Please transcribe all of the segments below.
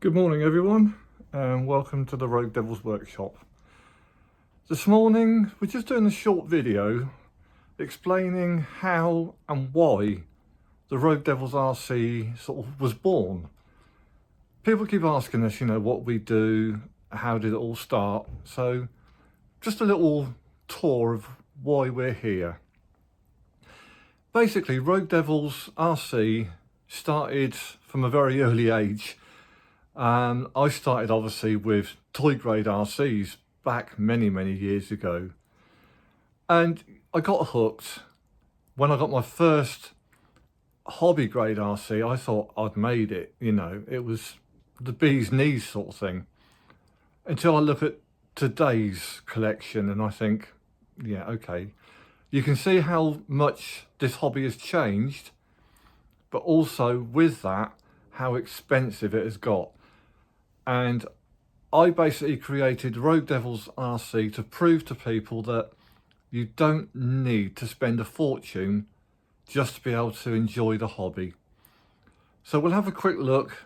Good morning everyone, and welcome to the Rogue Devils Workshop. This morning we're just doing a short video explaining how and why the Rogue Devils RC sort of was born. People keep asking us, what we do, how did it all start, so just a little tour of why we're here. Basically, Rogue Devils RC started from a very early age. I started obviously with toy grade RCs back many years ago, and I got hooked. When I got my first hobby grade RC, I thought I'd made it, it was the bee's knees sort of thing, until I look at today's collection and I think, yeah, okay, you can see how much this hobby has changed, but also with that how expensive it has got. And I basically created Rogue Devils RC to prove to people that you don't need to spend a fortune just to be able to enjoy the hobby. So we'll have a quick look,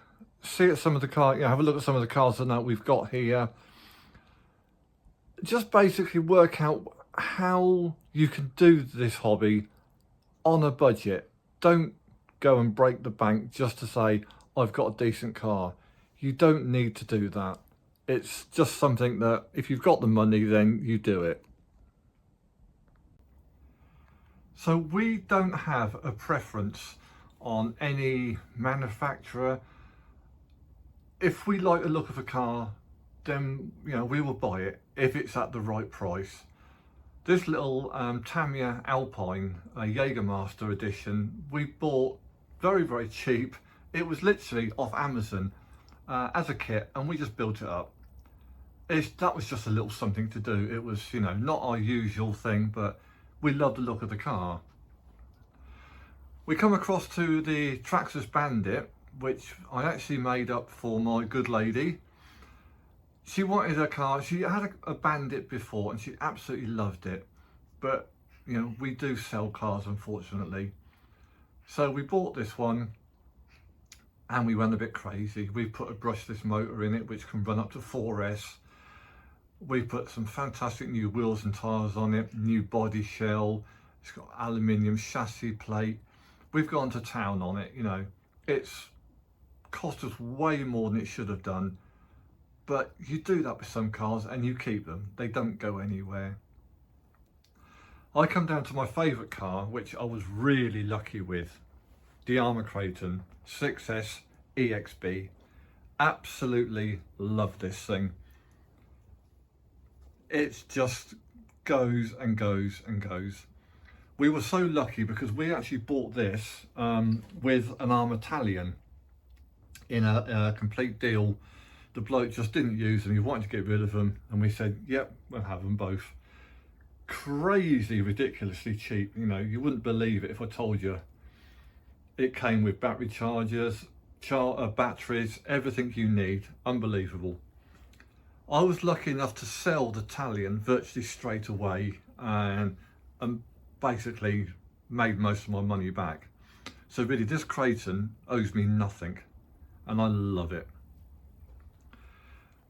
see at some of the cars, have a look at some of the cars that we've got here. Just basically work out how you can do this hobby on a budget. Don't go and break the bank just to say, I've got a decent car. You don't need to do that. It's just something that if you've got the money, then you do it. So we don't have a preference on any manufacturer. If we like the look of a car, then we will buy it if it's at the right price. This little Tamiya Alpine, a Jägermaster edition, we bought very cheap. It was literally off Amazon as a kit, and we just built it up. That was just a little something to do. It was, not our usual thing, but we loved the look of the car. We come across to the Traxxas Bandit, which I actually made up for my good lady. She wanted a car. She had a Bandit before and she absolutely loved it, but we do sell cars, unfortunately. So we bought this one and we went a bit crazy. We put a brushless motor in it which can run up to 4S. We put some fantastic new wheels and tyres on it, new body shell, it's got aluminium chassis plate. We've gone to town on it, it's cost us way more than it should have done. But you do that with some cars and you keep them, they don't go anywhere. I come down to my favourite car, which I was really lucky with, the Armour Creighton 6S EXB. Absolutely love this thing. It just goes and goes and goes. We were so lucky because we actually bought this with an Armour-Italian in a complete deal. The bloke just didn't use them, he wanted to get rid of them, and we said, yep, we'll have them both. Crazy, ridiculously cheap. You wouldn't believe it if I told you. It came with battery chargers, batteries, everything you need. Unbelievable. I was lucky enough to sell the Italian virtually straight away and basically made most of my money back. So really this Creighton owes me nothing and I love it.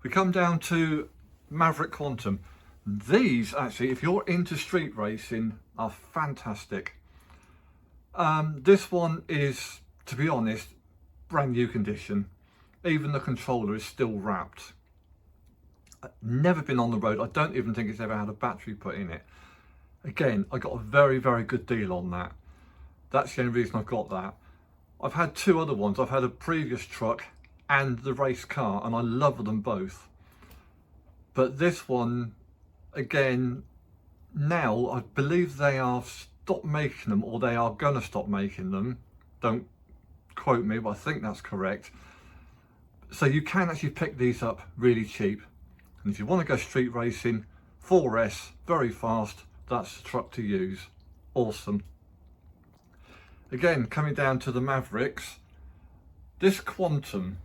We come down to Maverick Quantum. These actually, if you're into street racing, are fantastic. This one is, to be honest, brand new condition. Even the controller is still wrapped. Never been on the road. I don't even think it's ever had a battery put in it. Again, I got a very good deal on that. That's the only reason I've got that. I've had two other ones. I've had a previous truck and the race car, and I love them both. But this one, again, now I believe they are stopped making them, or they are gonna stop making them. Don't quote me, but I think that's correct. So you can actually pick these up really cheap. And if you want to go street racing, 4S, very fast, that's the truck to use. Awesome. Again, coming down to the Mavericks, this Quantum,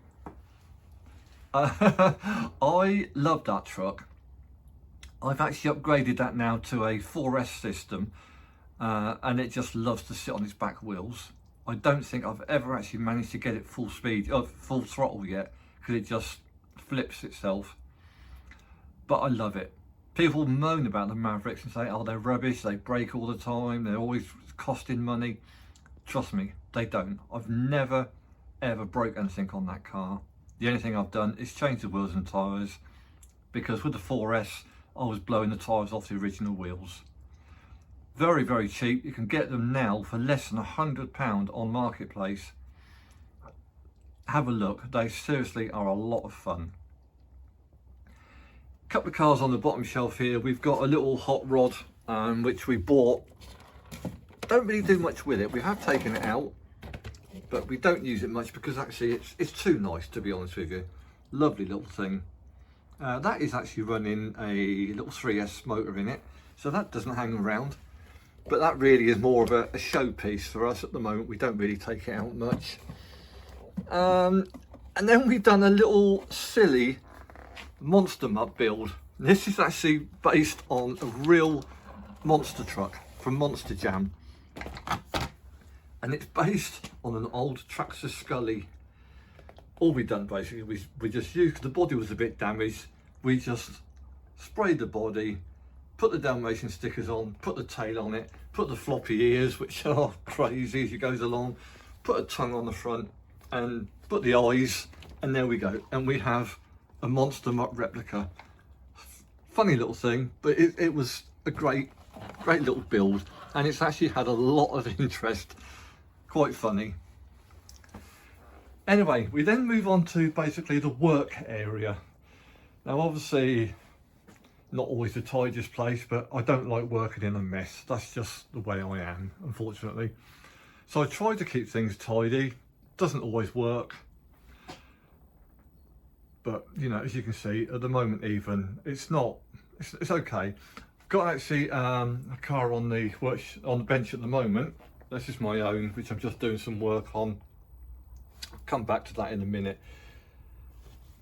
I love that truck. I've actually upgraded that now to a 4S system. and it just loves to sit on its back wheels. I don't think I've ever actually managed to get it full speed, full throttle yet, because it just flips itself. But I love it. People moan about the Mavericks and say, oh, they're rubbish, they break all the time, they're always costing money. Trust me, they don't. I've never ever broke anything on that car. The only thing I've done is change the wheels and tyres, because with the 4S I was blowing the tyres off the original wheels. Very, very cheap. You can get them now for less than £100 on Marketplace. Have a look, they seriously are a lot of fun. Couple of cars on the bottom shelf here. We've got a little hot rod which we bought. Don't really do much with it. We have taken it out, but we don't use it much because actually it's too nice, to be honest with you. Lovely little thing. That is actually running a little 3S motor in it, so that doesn't hang around. But that really is more of a showpiece for us at the moment. We don't really take it out much. And then we've done a little silly monster mud build. This is actually based on a real monster truck from Monster Jam, and it's based on an old Traxxas Scully. All we've done basically, we just used, the body was a bit damaged, we just sprayed the body, put the Dalmatian stickers on, put the tail on it, put the floppy ears, which are crazy as it goes along, put a tongue on the front, and put the eyes, and there we go. And we have a Monster Mutt replica. Funny little thing, but it was a great little build, and it's actually had a lot of interest. Quite funny. Anyway, we then move on to basically the work area. Now obviously not always the tidiest place, but I don't like working in a mess. That's just the way I am, unfortunately. So I try to keep things tidy. Doesn't always work, but you know, as you can see at the moment, even it's okay. Got actually a car on the bench at the moment. This is my own, which I'm just doing some work on. I'll come back to that in a minute.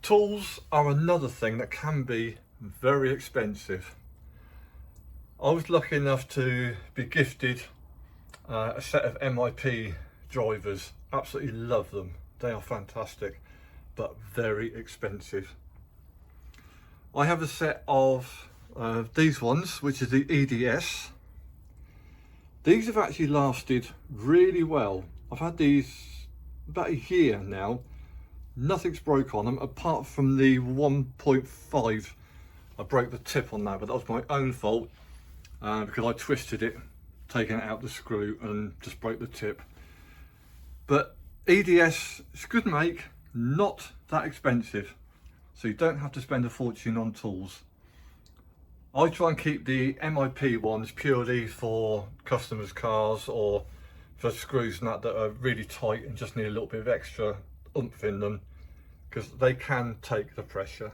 Tools are another thing that can be very expensive. I was lucky enough to be gifted a set of MIP drivers. Absolutely love them. They are fantastic, but very expensive. I have a set of these ones, which is the EDS. These have actually lasted really well. I've had these about a year now. Nothing's broke on them apart from the 1.5. I broke the tip on that, but that was my own fault because I twisted it, taking it out the screw, and just broke the tip. But EDS is good make, not that expensive, so you don't have to spend a fortune on tools. I try and keep the MIP ones purely for customers' cars or for screws and that are really tight and just need a little bit of extra oomph in them, because they can take the pressure.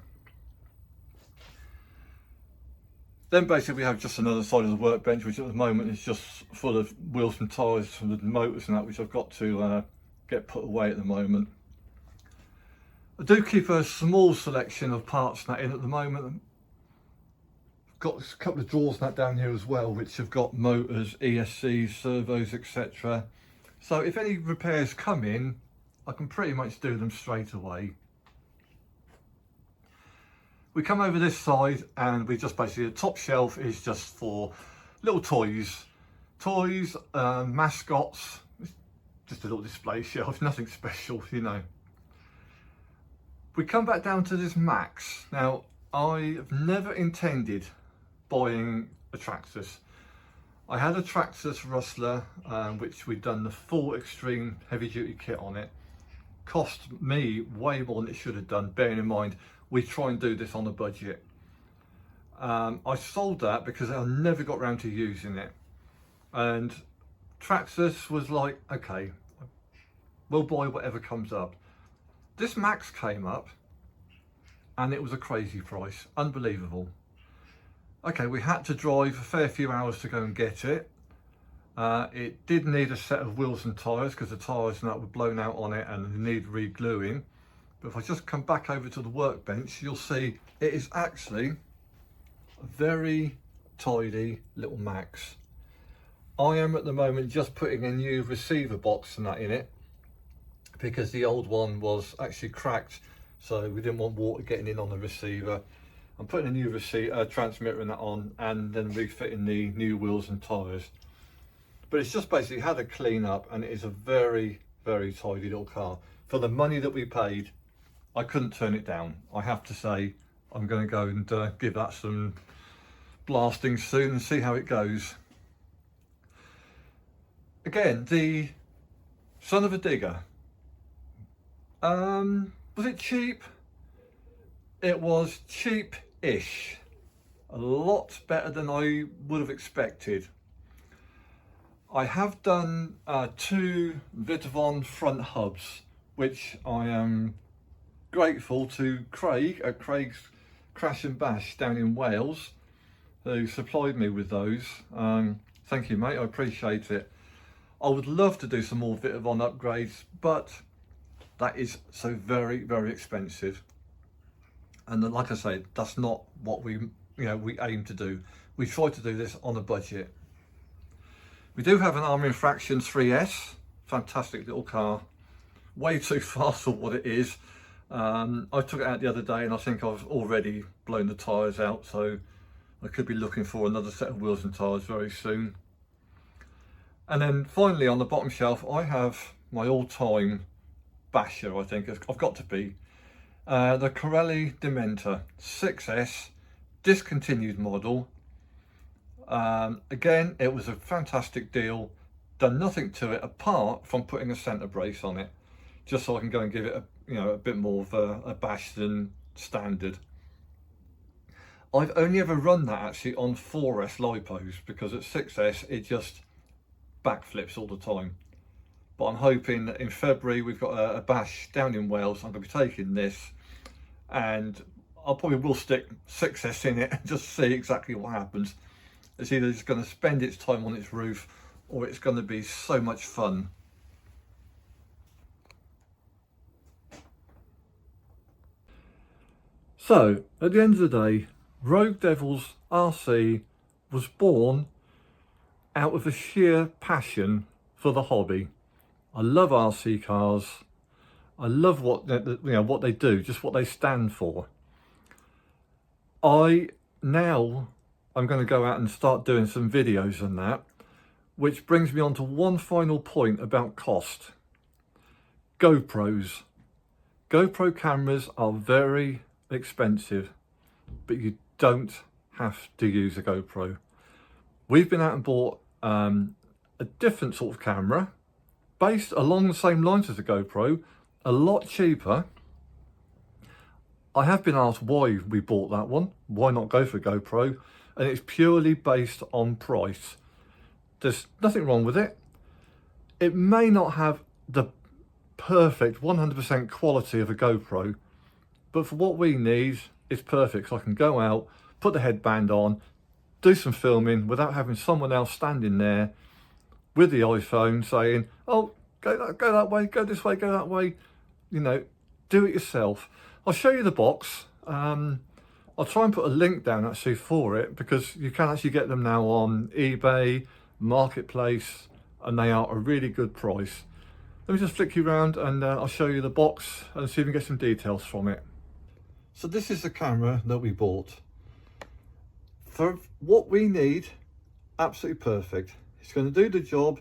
Then basically we have just another side of the workbench, which at the moment is just full of wheels and tyres from the motors and that, which I've got to get put away at the moment. I do keep a small selection of parts and that in at the moment. Got a couple of drawers and that down here as well, which have got motors, ESCs, servos, etc. So if any repairs come in, I can pretty much do them straight away. We come over this side and we just basically, the top shelf is just for little toys, mascots, just a little display shelf, nothing special, you know. We come back down to this Max. Now, I've never intended buying a Traxxas. I had a Traxxas Rustler, which we'd done the full extreme heavy duty kit on it. Cost me way more than it should have done, bearing in mind we try and do this on a budget. I sold that because I never got around to using it, and Traxxas was like, okay, we'll buy whatever comes up. This Max came up and it was a crazy price, unbelievable. Okay, we had to drive a fair few hours to go and get it. It did need a set of wheels and tyres because the tyres and that were blown out on it and need re-gluing. But if I just come back over to the workbench, you'll see it is actually a very tidy little Max. I am at the moment just putting a new receiver box and that in it, because the old one was actually cracked, so we didn't want water getting in on the receiver. I'm putting a new transmitter and that on, and then refitting the new wheels and tyres. But it's just basically had a clean up, and it is a very, very tidy little car. For the money that we paid, I couldn't turn it down. I have to say, I'm going to go and give that some blasting soon and see how it goes. Again, the son of a digger. Was it cheap? It was cheap-ish. A lot better than I would have expected. I have done 2 Vitavon front hubs, which I am grateful to Craig at Craig's Crash and Bash down in Wales, who supplied me with those. Thank you, mate, I appreciate it. I would love to do some more Vitavon upgrades, but that is so very, very expensive. And like I say, that's not what we aim to do. We try to do this on a budget. We do have an Armour Infraction 3S, fantastic little car, way too fast for what it is. I took it out the other day and I think I've already blown the tyres out, so I could be looking for another set of wheels and tyres very soon. And then finally, on the bottom shelf, I have my all-time basher, I think I've got to be, the Corelli Dementor 6S discontinued model. Again, it was a fantastic deal. Done nothing to it apart from putting a centre brace on it, just so I can go and give it a bit more of a bash than standard. I've only ever run that actually on 4S lipos, because at 6S it just backflips all the time. But I'm hoping that in February we've got a bash down in Wales. I'm going to be taking this, and I probably will stick 6S in it and just see exactly what happens. It's either just going to spend its time on its roof, or it's going to be so much fun. So, at the end of the day, Rogue Devils RC was born out of a sheer passion for the hobby. I love RC cars. I love what they do, just what they stand for. I'm going to go out and start doing some videos on that, which brings me on to one final point about cost. GoPros. GoPro cameras are very expensive, but you don't have to use a GoPro. We've been out and bought a different sort of camera based along the same lines as a GoPro, a lot cheaper. I have been asked why we bought that one, why not go for a GoPro, and it's purely based on price. There's nothing wrong with it. It may not have the perfect 100% quality of a GoPro, but for what we need, it's perfect. So I can go out, put the headband on, do some filming without having someone else standing there with the iPhone saying, oh, go that way, go this way, go that way. Do it yourself. I'll show you the box. I'll try and put a link down actually for it, because you can actually get them now on eBay, Marketplace, and they are a really good price. Let me just flick you around and I'll show you the box and see if we can get some details from it. So this is the camera that we bought. For what we need, absolutely perfect. It's going to do the job.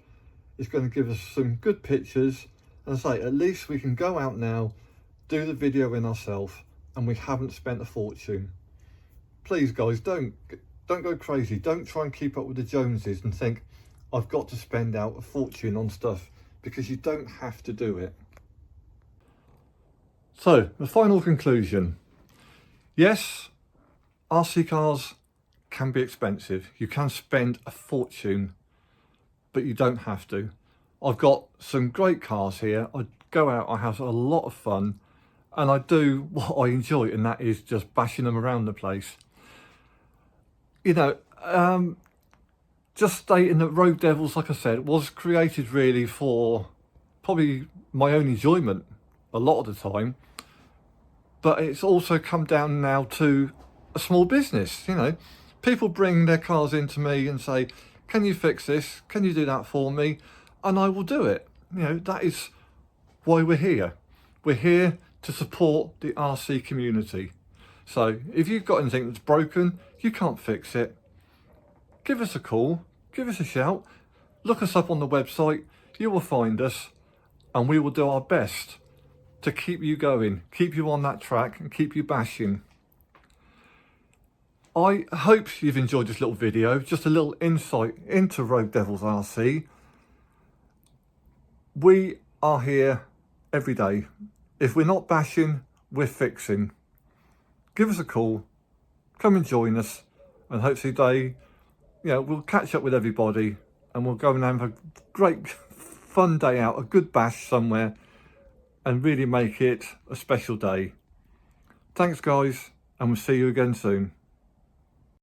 It's going to give us some good pictures. And I say, at least we can go out now, do the video in ourselves, and we haven't spent a fortune. Please guys, don't go crazy. Don't try and keep up with the Joneses and think I've got to spend out a fortune on stuff, because you don't have to do it. So the final conclusion. Yes, RC cars can be expensive. You can spend a fortune, but you don't have to. I've got some great cars here. I go out, I have a lot of fun, and I do what I enjoy, and that is just bashing them around the place. Just stating that Rogue Devils, like I said, was created really for probably my own enjoyment a lot of the time, but it's also come down now to a small business. People bring their cars into me and say, can you fix this? Can you do that for me? And I will do it. You know, that is why we're here. We're here to support the RC community. So if you've got anything that's broken, you can't fix it, give us a call, give us a shout, look us up on the website, you will find us, and we will do our best to keep you going, keep you on that track and keep you bashing. I hope you've enjoyed this little video, just a little insight into Rogue Devils RC. We are here every day. If we're not bashing, we're fixing. Give us a call, come and join us, and hopefully we'll catch up with everybody and we'll go and have a great fun day out, a good bash somewhere, and really make it a special day. Thanks guys, and we'll see you again soon.